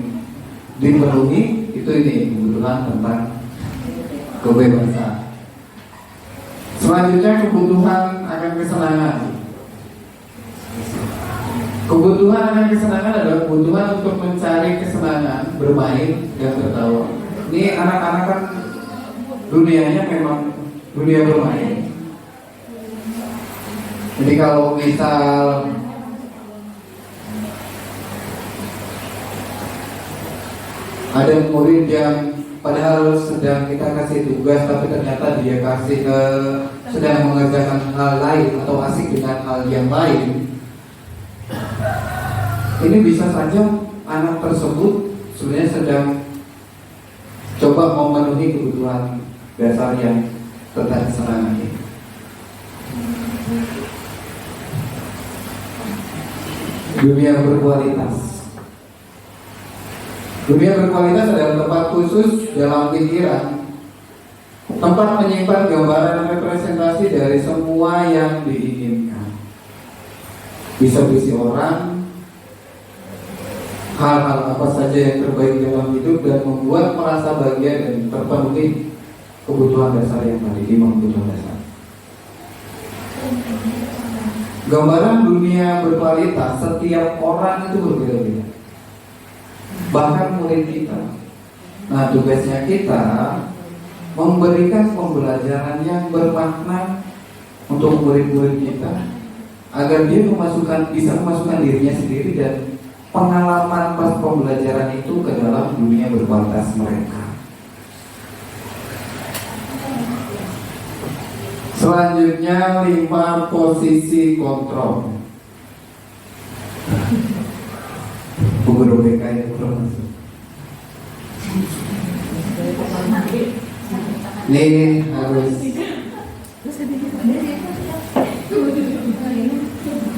dipenuhi itu ini kebutuhan tentang kebebasan. Selanjutnya kebutuhan akan kesenangan. Kebutuhan akan kesenangan adalah kebutuhan untuk mencari kesenangan, bermain dan tertawa. Ini anak-anak kan dunianya memang dunia bermain. Jadi kalau misal ada murid yang padahal sedang kita kasih tugas tapi ternyata dia sedang mengerjakan hal lain atau asik dengan hal yang lain, ini bisa saja anak tersebut sebenarnya sedang coba memenuhi kebutuhan dasar yang tentang kesenangan ini. Dunia berkualitas. Dunia berkualitas adalah tempat khusus dalam pikiran, tempat menyimpan gambaran representasi dari semua yang diinginkan. Bisa berisi orang, hal-hal apa saja yang terbaik dalam hidup dan membuat merasa bahagia dan terpenuhi kebutuhan dasar yang tadi, 5 kebutuhan dasar. Gambaran dunia berkualitas setiap orang itu berbeda-beda. Bahkan murid kita. Nah, tugasnya kita memberikan pembelajaran yang bermakna untuk murid-murid kita agar dia bisa memasukkan dirinya sendiri dan pengalaman pas pembelajaran itu ke dalam dunia berkualitas mereka. Selanjutnya 5 posisi kontrol. Guru BK itu belum masuk. Ini harus,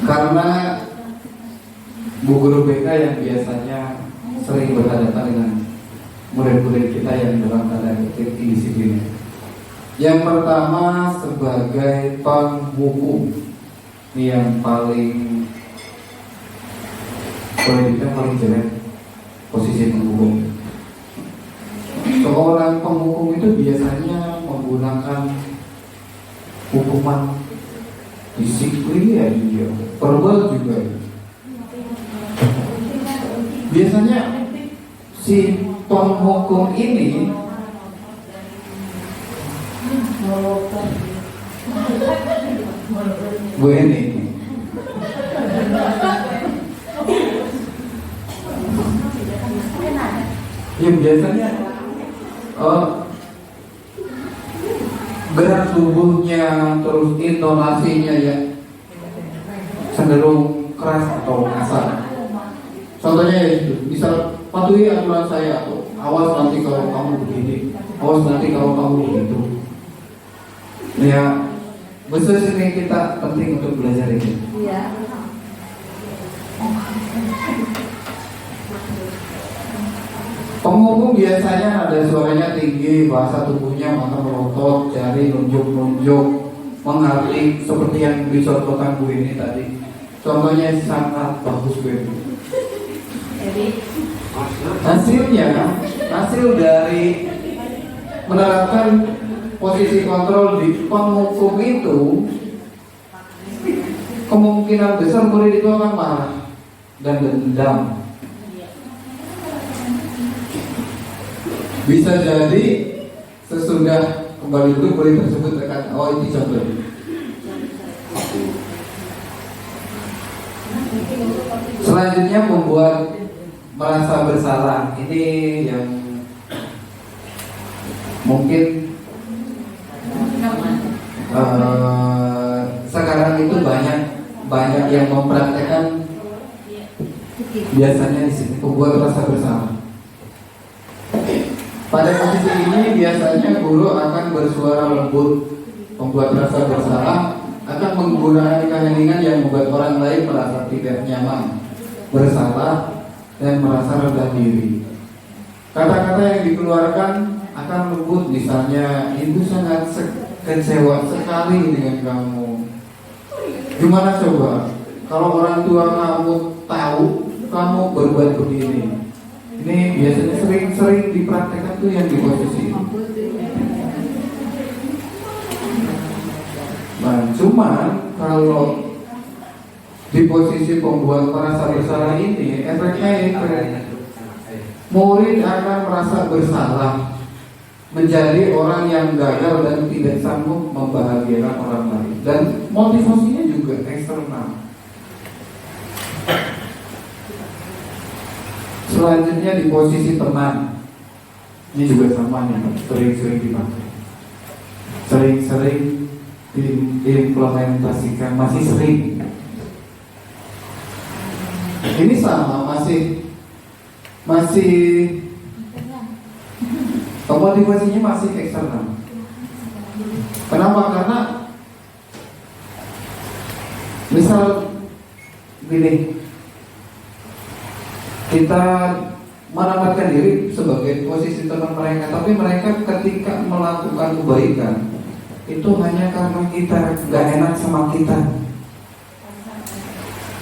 karena Bu Guru BK yang biasanya sering berhadapan dengan murid-murid kita yang dalam tanda kutip indisiplin. Yang pertama sebagai penghukum, ini yang paling, boleh dibilang paling jelek posisi penghukum. Seorang penghukum itu biasanya menggunakan hukuman disiplin ya dia, verbal juga. Biasanya si penghukum ini gue ini yang biasanya gerak tubuhnya terus intonasinya ya cenderung keras atau kasar. Contohnya ya itu, misal patuhi aturan saya atau awas nanti kalau kamu begini, awas nanti kalau kamu begitu. Ya, besar sini kita penting untuk belajar ini. Iya. Penghukum biasanya ada suaranya tinggi, bahasa tubuhnya mata melotot, jari nunjuk-nunjuk, menghardik seperti yang dicontohkan Bu ini tadi. Contohnya sangat bagus Bu. Hasil dari menerapkan posisi kontrol di penghukum itu, kemungkinan besar murid itu akan marah dan dendam. Bisa jadi sesudah kembali dulu murid tersebut akan, oh ini contoh. Selanjutnya membuat merasa bersalah. Ini yang mungkin sekarang itu banyak yang mempraktekkan biasanya di sini membuat rasa bersalah. Pada posisi ini biasanya guru akan bersuara lembut, membuat rasa bersalah, akan menggunakan keheningan yang membuat orang lain merasa tidak nyaman, bersalah, dan merasa rendah diri. Kata-kata yang dikeluarkan akan lembut, misalnya, ibu sangat kecewa sekali dengan kamu. Gimana coba kalau orang tua kamu tahu kamu berbuat begini? Ini biasanya sering-sering dipraktekkan tuh yang di posisi ini. Nah, cuman kalau di posisi pembuat merasa bersalah ini, efeknya itu murid akan merasa bersalah, menjadi orang yang gagal dan tidak sanggup membahagiakan orang lain, dan motivasinya juga eksternal. Selanjutnya di posisi teman, ini juga sama nih, sering-sering dipakai, sering-sering diimplementasikan, masih sering. Ini sama, masih motivasinya masih eksternal. Kenapa? Karena misal gini, kita menempatkan diri sebagai posisi teman mereka, tapi mereka ketika melakukan kebaikan itu hanya karena kita gak enak sama kita,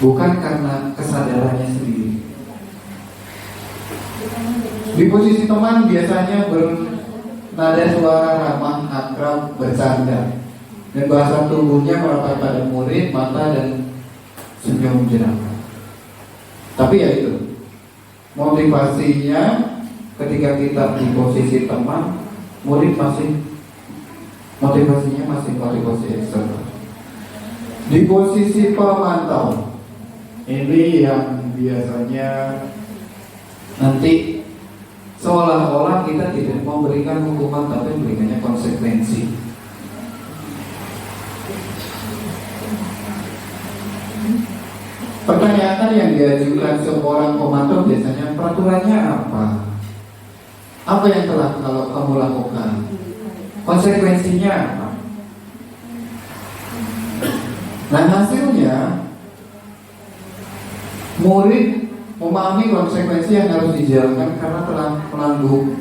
bukan karena kesadarannya sendiri. Di posisi teman biasanya bernada suara ramah, akrab, bercanda, dan bahasa tubuhnya merapat pada murid, mata, dan senyum jenaka. Tapi ya itu, motivasinya ketika kita di posisi teman, murid motivasinya masih motivasi eksternal. Di posisi pemantau, ini yang biasanya nanti seolah-olah kita tidak memberikan hukuman, tapi memberikannya konsekuensi. Pertanyaan yang diajukan seorang pemantau biasanya, peraturannya apa? Apa yang telah kamu lakukan? Konsekuensinya apa? Nah, hasilnya murid memahami konsekuensi yang harus dijalankan karena telah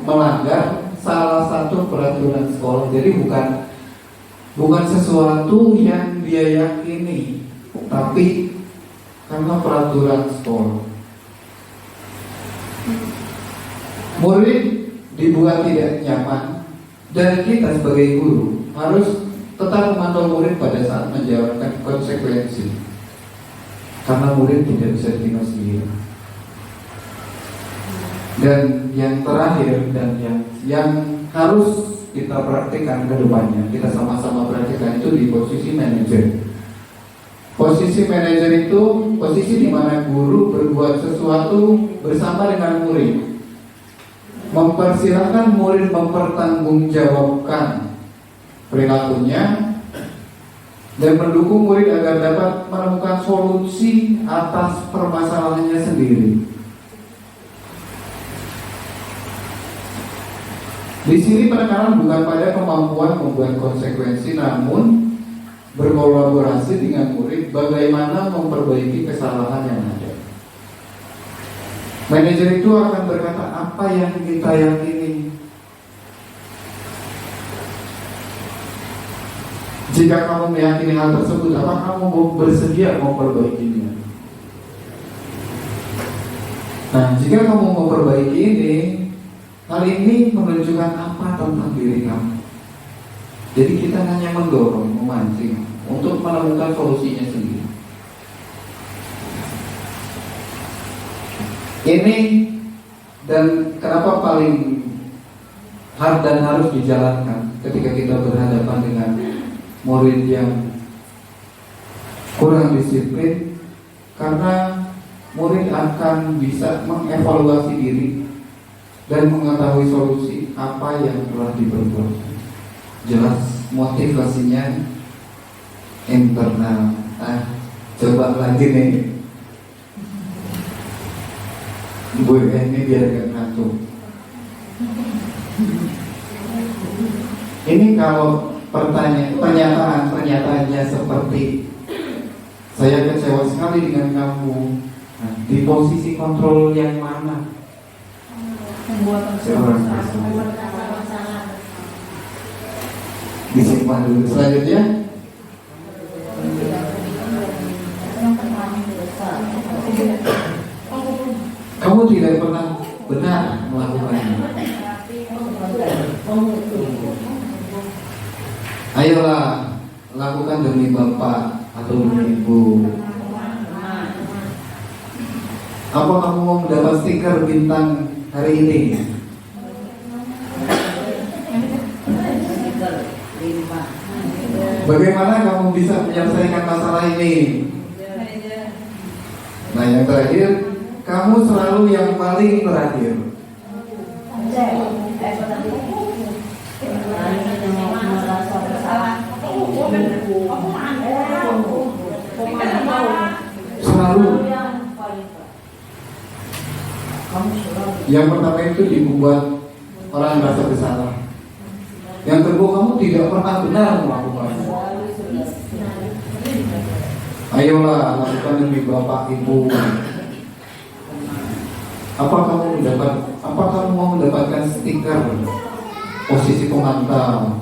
melanggar salah satu peraturan sekolah. Jadi bukan sesuatu yang dia yakini, tapi karena peraturan sekolah. Murid dibuat tidak nyaman, dan kita sebagai guru harus tetap memantau murid pada saat menjalankan konsekuensi, karena murid tidak bisa ditinggal sendiri. Dan yang terakhir dan yang harus kita praktikkan ke depannya, kita sama-sama praktikkan, itu di posisi manajer. Posisi manajer itu posisi di mana guru berbuat sesuatu bersama dengan murid, mempersilahkan murid mempertanggungjawabkan perilakunya, dan mendukung murid agar dapat menemukan solusi atas permasalahannya sendiri. Di sini penekanan bukan pada kemampuan membuat konsekuensi, namun berkolaborasi dengan murid bagaimana memperbaiki kesalahan yang ada. Manajer itu akan berkata apa yang kita yakini. Jika kamu meyakini hal tersebut, apa kamu bersedia memperbaikinya? Nah, jika kamu memperbaiki ini, hal ini menunjukkan apa tentang diri kamu. Jadi kita hanya mendorong, memancing untuk menemukan solusinya sendiri. Ini dan kenapa paling hard dan harus dijalankan ketika kita berhadapan dengan murid yang kurang disiplin, karena murid akan bisa mengevaluasi diri dan mengetahui solusi apa yang telah diperbuat. Jelas motivasinya internal. Coba lagi nih. Ibu ini biar gak ngantuk. Ini kalau pernyataannya seperti saya kecewa sekali dengan kamu. Nah, di posisi kontrol yang mana? Membuat Seorang disimpan dulu. Selanjutnya, kamu tidak pernah benar melakukannya. Ayolah, lakukan demi Bapak atau demi Ibu. Apa kamu mau mendapat stiker bintang hari ini? Bagaimana kamu bisa menyelesaikan masalah ini? Nah, yang terakhir, kamu selalu yang paling terakhir. Selalu. Yang pertama itu dibuat orang merasa bersalah. Yang kedua, kamu tidak pernah benar melakukannya. Ayolah, lakukan demi Bapak Ibu. Apa kamu mau mendapatkan stiker posisi pemantau?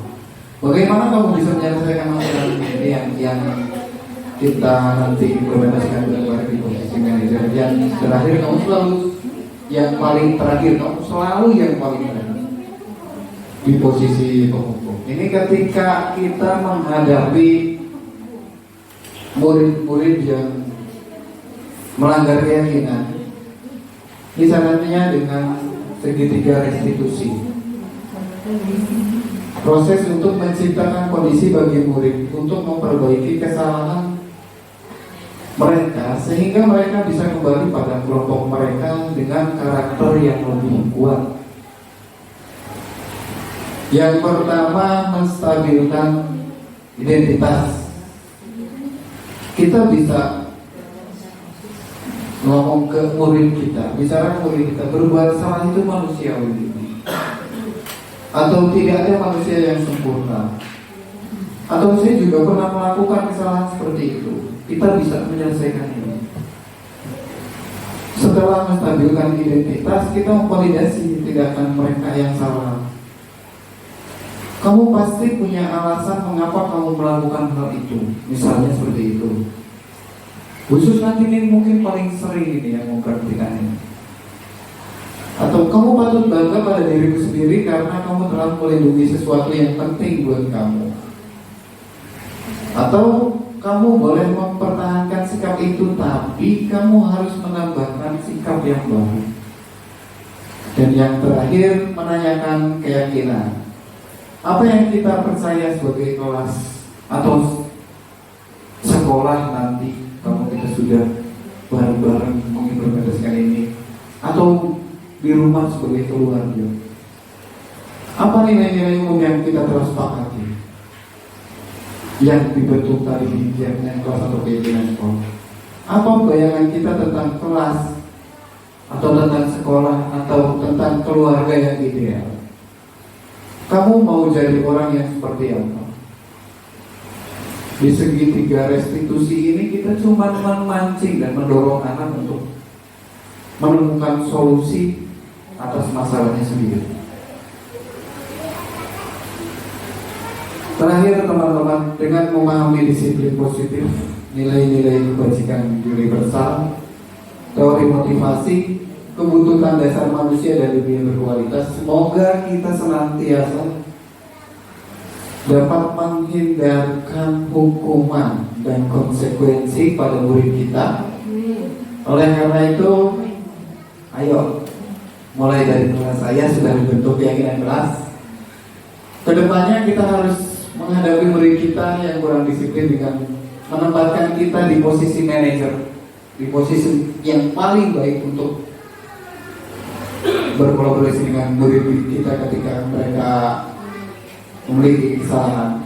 Bagaimana kamu bisa menyelesaikan masalah ini yang kita nanti implementasikan dengan di posisi manajer? Yang terakhir, kamu selalu yang paling terakhir, kamu selalu yang paling terakhir di posisi penghukum. Ini ketika kita menghadapi murid-murid yang melanggar keyakinan, misalnya dengan segitiga restitusi. Proses untuk menciptakan kondisi bagi murid untuk memperbaiki kesalahan mereka sehingga mereka bisa kembali pada kelompok mereka dengan karakter yang lebih kuat. Yang pertama, menstabilkan identitas. Kita bisa ngomong ke murid kita, bicara murid kita, berbuat salah itu manusiawi, atau tidak ada manusia yang sempurna. Atau saya juga pernah melakukan kesalahan seperti itu. Kita bisa menyelesaikan ini. Setelah menstabilkan identitas, kita memvalidasi tindakan mereka yang salah. Kamu pasti punya alasan mengapa kamu melakukan hal itu. Misalnya seperti itu. Khusus nanti ini mungkin paling sering ini yang memperhatikan ini. Atau kamu patut bangga pada dirimu sendiri karena kamu telah melindungi sesuatu yang penting buat kamu. Atau kamu boleh mempertahankan sikap itu, tapi kamu harus menambahkan sikap yang baru. Dan yang terakhir, menanyakan keyakinan. Apa yang kita percaya sebagai kelas atau sekolah nanti, kalau kita sudah bareng-bareng mengimplementasikan ini, atau di rumah sebagai keluarga. Apa nilai-nilai umum yang kita telah sepakati? Yang dibentuk tadi di keyakinan kelas atau keyakinan sekolah. Apa bayangan kita tentang kelas atau tentang sekolah atau tentang keluarga yang ideal? Kamu mau jadi orang yang seperti apa? Di segitiga restitusi ini kita cuma memancing dan mendorong anak untuk menemukan solusi atas masalahnya sendiri. Terakhir teman-teman, dengan memahami disiplin positif, nilai-nilai kebajikan universal, teori motivasi, kebutuhan dasar manusia dan dunia berkualitas, semoga kita senantiasa dapat menghindarkan hukuman dan konsekuensi pada murid kita. Oleh karena itu, ayo, mulai dari kelas saya sudah dibentuk keyakinan kelas. Kedepannya kita harus menghadapi murid kita yang kurang disiplin dengan menempatkan kita di posisi manajer, di posisi yang paling baik untuk berkolaborasi dengan murid kita ketika mereka memiliki kesalahan.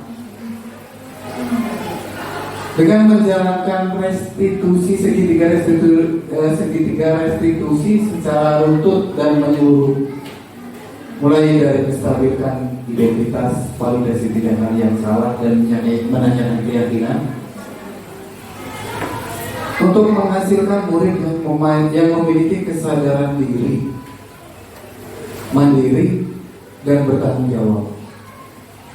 Dengan menjalankan segitiga restitusi secara runtut dan menyeluruh, mulai dari menstabilkan identitas, validasi tindakan yang salah dan menanyakan keyakinan, untuk menghasilkan murid yang memiliki kesadaran diri, mandiri, dan bertanggung jawab,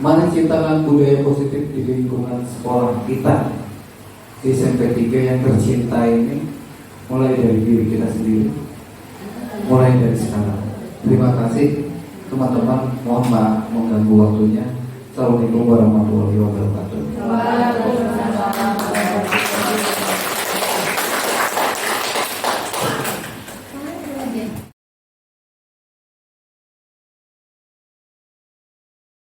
menciptakan budaya positif di lingkungan sekolah kita di SMP 3 yang tercinta ini, mulai dari diri kita sendiri, mulai dari sekarang. Terima kasih teman-teman, mohon maaf mengganggu waktunya. Assalamualaikum warahmatullahi wabarakatuh. Waalaikumsalam.